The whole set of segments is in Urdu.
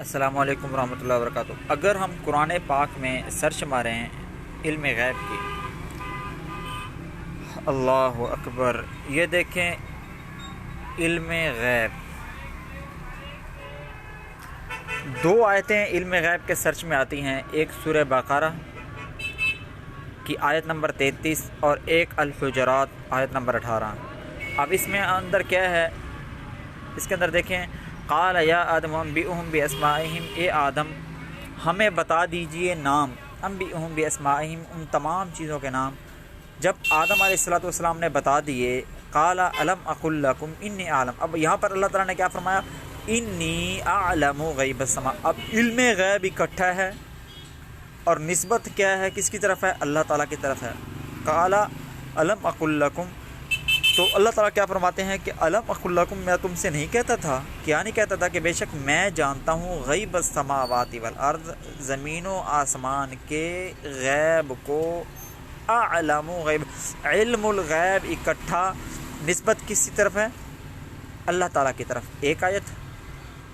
السلام علیکم ورحمۃ اللہ وبرکاتہ۔ اگر ہم قرآن پاک میں سرچ ماریں علم غیب کی، اللہ اکبر، یہ دیکھیں علم غیب، دو آیتیں علم غیب کے سرچ میں آتی ہیں، ایک سورہ بقرہ کی آیت نمبر 33 اور ایک الحجرات آیت نمبر 18۔ اب اس میں اندر کیا ہے، اس کے اندر دیکھیں، قال یا آدم انبئہم باسمائہم، اے آدم ہمیں بتا دیجئے نام، انبئہم باسمائہم، ان تمام چیزوں کے نام۔ جب آدم علیہ السلام نے بتا دیے، قال الم اقل لکم انی اعلم، اب یہاں پر اللہ تعالیٰ نے کیا فرمایا، انی اعلم غیب السماء۔ اب علم غیب اکٹھا ہے اور نسبت کیا ہے، کس کی طرف ہے، اللہ تعالیٰ کی طرف ہے۔ قال الم اقل لکم، تو اللہ تعالیٰ کیا فرماتے ہیں کہ الم اقل لکم، میں تم سے نہیں کہتا تھا، کیا نہیں کہتا تھا کہ بے شک میں جانتا ہوں غیب السماوات والارض، زمین و آسمان کے غیب کو، اعلم غیب، علم الغیب اکٹھا، نسبت کس کی طرف ہے، اللہ تعالیٰ کی طرف، ایک آیت۔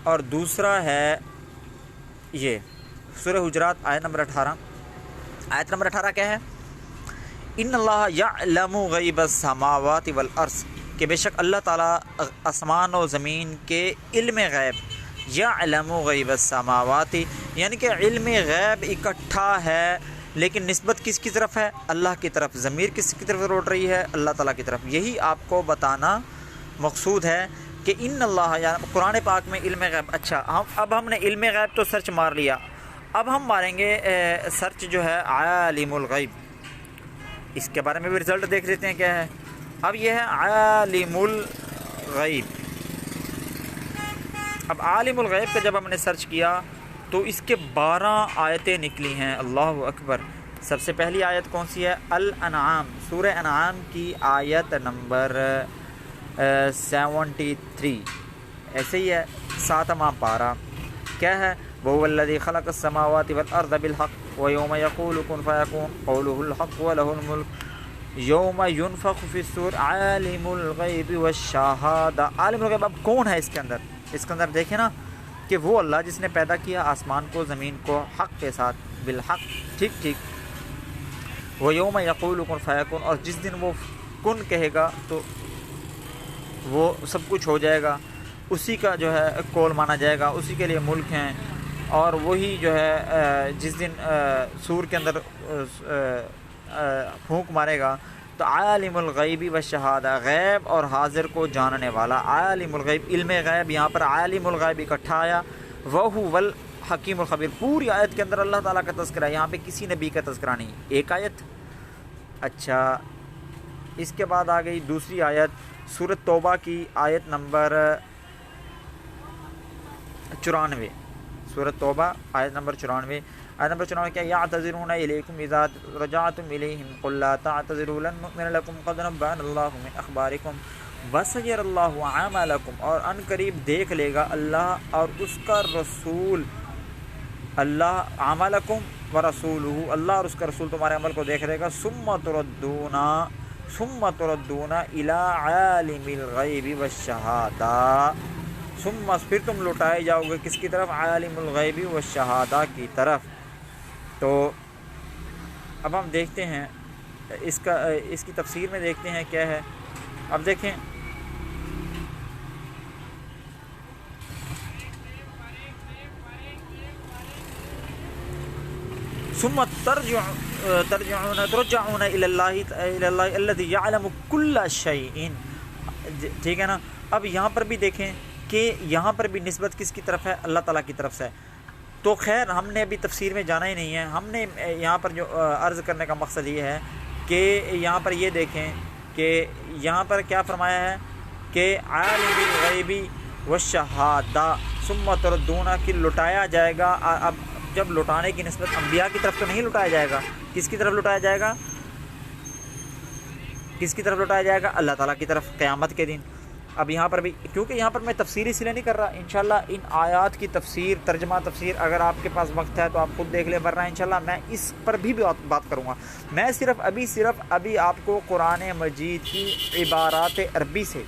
اور دوسرا ہے یہ سورہ حجرات آیت نمبر 18۔ آیت نمبر 18 کیا ہے، ان اللہ یعلم غیب السماوات والارض، کہ بے شک اللہ تعالیٰ آسمان و زمین کے علم غیب، یعلم غیب السماوات، یعنی کہ علم غیب اکٹھا ہے لیکن نسبت کس کی طرف ہے، اللہ کی طرف، ضمیر کس کی طرف لوٹ رہی ہے، اللہ تعالیٰ کی طرف۔ یہی آپ کو بتانا مقصود ہے کہ ان اللہ، یعنی قرآن پاک میں علم غیب۔ اچھا، اب ہم نے علم غیب تو سرچ مار لیا، اب ہم ماریں گے سرچ جو ہے عالم الغیب، اس کے بارے میں بھی رزلٹ دیکھ لیتے ہیں کیا ہے۔ اب یہ ہے عالم الغیب۔ اب عالم الغیب کا جب ہم نے سرچ کیا تو اس کے 12 آیتیں نکلی ہیں، اللہ اکبر۔ سب سے پہلی آیت کون سی ہے، الانعام، سورہ انعام کی آیت نمبر 73، ایسے ہی ہے، 7واں پارہ، کیا ہے، وَهُوَ الَّذِي خَلَقَ السَّمَاوَاتِ وَالْأَرْضَ بِالْحَقِّ وَيَوْمَ يَقُولُ كُن فَيَكُونُ قَوْلُهُ الْحَقُّ وَلَهُ الْمُلْكُ يَوْمَ يُنفَخُ فِي الصُّورِ عَالِمُ الْغَيْبِ وَالشَّهَادَةِ۔ عالم الغیب اب کون ہے اس کے اندر، اس کے اندر دیکھیں نا کہ وہ اللہ جس نے پیدا کیا آسمان کو زمین کو حق کے ساتھ، بالحق، ٹھیک ٹھیک، وَيَوْمَ يَقُولُ كُن فَيَكُونُ، اور جس دن وہ کن کہے گا تو وہ سب کچھ ہو جائے گا، اسی کا جو ہے قول مانا جائے گا، اسی کے لیے ملک ہیں، اور وہی جو ہے جس دن سور کے اندر پھونک مارے گا، تو عالم الغیب والشہادہ، غیب اور حاضر کو جاننے والا، عالم الغیب، علم غیب، یہاں پر عالم الغیب اکٹھا آیا، وَهُوَ الحکیم الخبیر، پوری آیت کے اندر اللہ تعالیٰ کا تذکرہ ہے، یہاں پہ کسی نبی کا تذکرہ نہیں، ایک آیت۔ اچھا، اس کے بعد آ گئی دوسری آیت، سورۃ توبہ کی آیت نمبر 94، سورۃ توبہ آیت نمبر 94۔ آیت نمبر 94 کیا، یعتذرون الیکم اذا رجعتم الیہم قل لا تعتذروا لن نؤمن لکم قد نبأنا اللہ من اخبارکم وسیر اللہ عملکم، اور ان قریب دیکھ لے گا اللہ اور اس کا رسول، اللہ عملکم ورسولہ، اللہ اور اس کا رسول تمہارے عمل کو دیکھ لے گا، ثم تردون الی عالم الغیب والشہادہ، ثم، پھر تم لوٹائے جاؤ گے کس کی طرف، عالم الغیب والشہادہ کی طرف۔ تو اب ہم دیکھتے ہیں اس کی تفسیر میں دیکھتے ہیں کیا ہے۔ اب دیکھیں، ثم ترجعون الی اللہ الذی یعلم کل شیء، ٹھیک ہے نا۔ اب یہاں پر بھی دیکھیں کہ یہاں پر بھی نسبت کس کی طرف ہے، اللہ تعالیٰ کی طرف سے۔ تو خیر ہم نے ابھی تفسیر میں جانا ہی نہیں ہے، ہم نے یہاں پر جو عرض کرنے کا مقصد یہ ہے کہ یہاں پر یہ دیکھیں کہ یہاں پر کیا فرمایا ہے کہ عالم الغیب والشہادہ ثم تردون، کہ لٹایا جائے گا۔ اب جب لٹانے کی نسبت انبیاء کی طرف تو نہیں لٹایا جائے گا، کس کی طرف لٹایا جائے گا، کس کی طرف لٹایا جائے گا، اللہ تعالیٰ کی طرف، قیامت کے دن۔ اب یہاں پر بھی، کیونکہ یہاں پر میں تفسیر اس لیے نہیں کر رہا، انشاءاللہ ان آیات کی تفسیر، ترجمہ تفسیر، اگر آپ کے پاس وقت ہے تو آپ خود دیکھ لیں، ورنہ انشاءاللہ میں اس پر بھی بات کروں گا۔ میں صرف ابھی آپ کو قرآن مجید کی عبارات عربی سے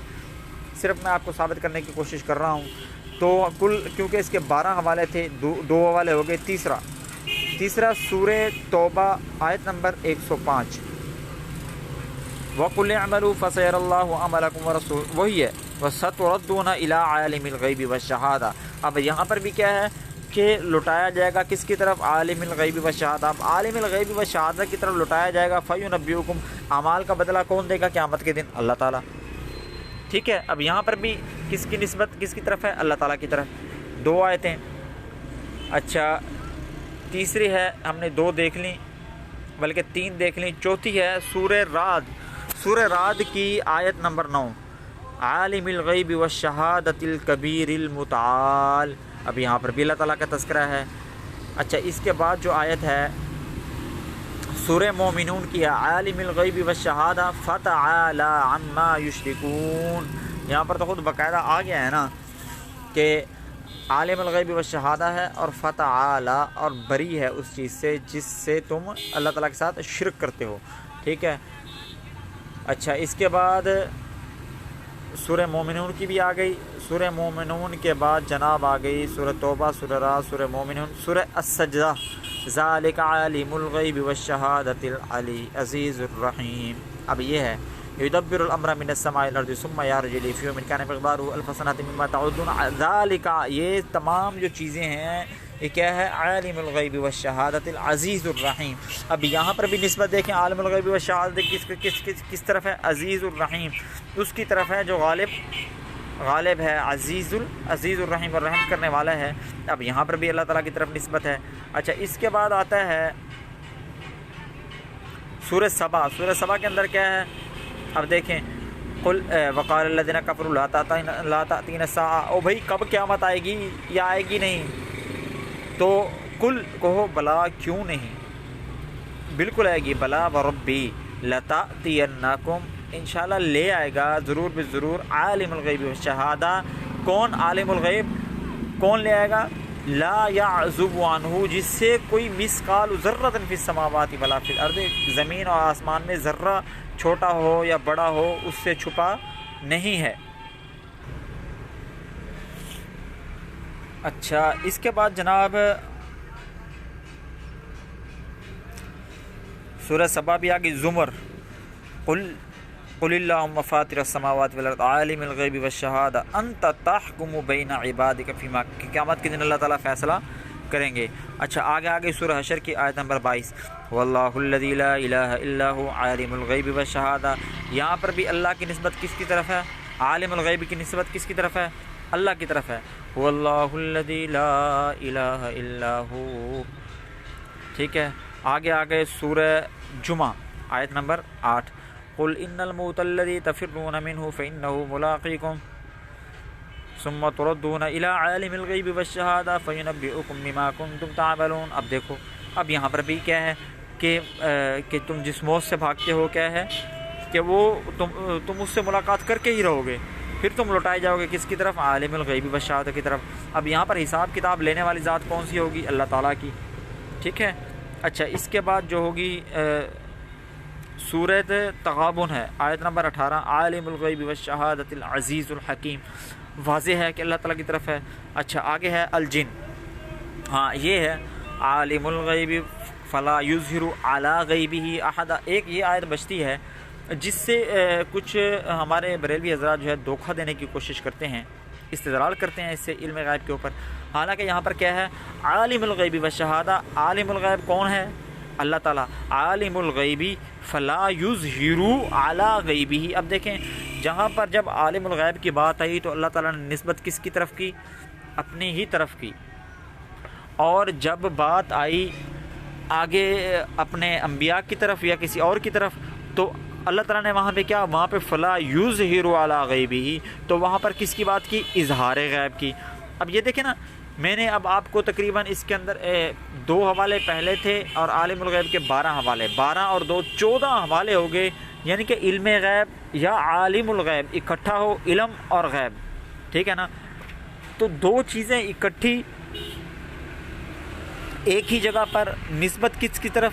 صرف میں آپ کو ثابت کرنے کی کوشش کر رہا ہوں تو کل کیونکہ اس کے 12 حوالے تھے، دو حوالے ہو گئے۔ تیسرا سورہ توبہ آیت نمبر 105، وَقُلْ اعْمَلُوا فَسَيَرَى اللَّهُ عَمَلَكُمْ وَرَسُولُهُ، وہی ہے وَسَتُرَدُّونَ إِلَىٰ عَالِمِ الْغَيْبِ وَالشَّهَادَةِ۔ اب یہاں پر بھی کیا ہے کہ لٹایا جائے گا کس کی طرف؟ عالم الغیب والشہادہ۔ اب عالم الغیب والشہادہ کی طرف لٹایا جائے گا۔ فَيُنَبِّئُكُمْ، اعمال کا بدلہ کون دے گا قیامت کے دن؟ اللہ تعالیٰ۔ ٹھیک ہے، اب یہاں پر بھی کس کی نسبت کس کی طرف ہے؟ اللہ تعالیٰ کی طرف۔ 2 آیتیں۔ اچھا تیسری ہے، ہم نے 2 دیکھ لیں بلکہ 3 دیکھ لیں، چوتھی ہے سورہ رعد۔ سورہ رعد کی آیت نمبر 9، عالم الغیب والشہادۃ الکبیر المتعال۔ اب یہاں پر بھی اللہ تعالیٰ کا تذکرہ ہے۔ اچھا اس کے بعد جو آیت ہے سورہ مومنون کی ہے، عالم الغیب والشہادہ فتعالی عما یشرکون۔ یہاں پر تو خود باقاعدہ آ گیا ہے نا کہ عالم الغیب والشہادہ ہے اور فتعالی اور بری ہے اس چیز سے جس سے تم اللہ تعالیٰ کے ساتھ شرک کرتے ہو۔ ٹھیک ہے، اچھا اس کے بعد سورہ مومنون کی بھی آ گئی۔ سورہ مومنون کے بعد جناب آ گئی سورہ توبہ، سورہ رعد، سورہ مومنون، سورہ السجدہ، ذالک عالم الغیب والشہادۃ العلی عزیز الرحیم۔ اب یہ ہے یدبر الامر من السماء الى الارض ثم يعرج اليه في يوم كان مقداره الف سنة مما تعدون ذالک، یہ تمام جو چیزیں ہیں یہ کیا ہے؟ عالم الغیب والشہادۃ العزیز الرحیم۔ اب یہاں پر بھی نسبت دیکھیں، عالم الغیب والشہادۃ کس طرف ہے؟ عزیز الرحیم، اس کی طرف ہے جو غالب ہے، عزیز الرحیم اور رحم کرنے والا ہے۔ اب یہاں پر بھی اللہ تعالیٰ کی طرف نسبت ہے۔ اچھا اس کے بعد آتا ہے سورہ سبا۔ سورہ سبا کے اندر کیا ہے؟ اب دیکھیں، قل وقال الذین کفروا لا تأتینا الساعۃ، او بھائی کب قیامت آئے گی یا آئے گی نہیں؟ تو کل کہو بلا کیوں نہیں، بالکل آئے گی، بلا وربی لتأتینکم، انشاءاللہ لے آئے گا ضرور بالضرور۔ عالم الغیب والشہادہ، کون عالم الغیب؟ کون لے آئے گا؟ لا یعزب عنہ، جس سے کوئی مثقال ذرۃ فی السماوات ولا فی الارض، زمین اور آسمان میں ذرہ چھوٹا ہو یا بڑا ہو اس سے چھپا نہیں ہے۔ اچھا اس کے بعد جناب سورہ سبا بھی آگئی، زمر، قل اللہم فاطر السماوات والارض عالم الغیب والشہادہ انت تحکم بین عبادک فیما، قیامت کے دن اللہ تعالیٰ فیصلہ کریں گے۔ اچھا آگے سورہ حشر کی آیت نمبر 22، واللہ الذی لا الہ الا هو عالم الغیب والشہادہ۔ یہاں پر بھی اللہ کی نسبت کس کی طرف ہے؟ عالم الغیب کی نسبت کس کی طرف ہے؟ اللہ کی طرف ہے۔ واللہ الذی لا الہ الا هو۔ ٹھیک ہے، آگے سورہ جمعہ آیت نمبر 8، قل ان الموت الذی تفرون منہ فانہ ملاقیکم ثم تردون الی عالم الغیب والشہادہ فینبئکم بما کنتم تعملون۔ اب دیکھو، اب یہاں پر بھی کیا ہے کہ تم جس موت سے بھاگتے ہو کیا ہے کہ وہ تم اس سے ملاقات کر کے ہی رہو گے، پھر تم لوٹائے جاؤ گے کس کی طرف؟ عالم الغیب والشہادہ کی طرف۔ اب یہاں پر حساب کتاب لینے والی ذات کون سی ہوگی؟ اللہ تعالیٰ کی۔ ٹھیک ہے، اچھا اس کے بعد جو ہوگی سورۃ تغابن ہے، آیت نمبر 18، عالم الغیب والشہادۃ العزیز الحکیم۔ واضح ہے کہ اللہ تعالیٰ کی طرف ہے۔ اچھا آگے ہے الجن، ہاں یہ ہے عالم الغیب فلا یظہر علی غیبہ احد۔ ایک یہ آیت بچتی ہے جس سے کچھ ہمارے بریلوی حضرات جو ہے دھوکہ دینے کی کوشش کرتے ہیں، استدلال کرتے ہیں اس سے علم غیب کے اوپر، حالانکہ یہاں پر کیا ہے؟ عالم الغیب والشہادہ۔ عالم الغیب کون ہے؟ اللہ تعالیٰ۔ عالم الغیبی فلا یظہر علی غیبہ۔ اب دیکھیں جہاں پر جب عالم الغیب کی بات آئی تو اللہ تعالیٰ نے نسبت کس کی طرف کی؟ اپنی ہی طرف کی، اور جب بات آئی آگے اپنے انبیاء کی طرف یا کسی اور کی طرف تو اللہ تعالیٰ نے وہاں پہ کیا؟ وہاں پہ فلا یظہر علی غیبہ، تو وہاں پر کس کی بات کی؟ اظہار غیب کی۔ اب یہ دیکھیں نا، میں نے اب آپ کو تقریباً اس کے اندر 2 حوالے پہلے تھے اور عالم الغیب کے 12 حوالے، 12 اور 2 14 حوالے ہو گئے، یعنی کہ علم غیب یا عالم الغیب اکٹھا ہو، علم اور غیب، ٹھیک ہے نا؟ تو 2 چیزیں اکٹھی ایک ہی جگہ پر، نسبت کس کی طرف؟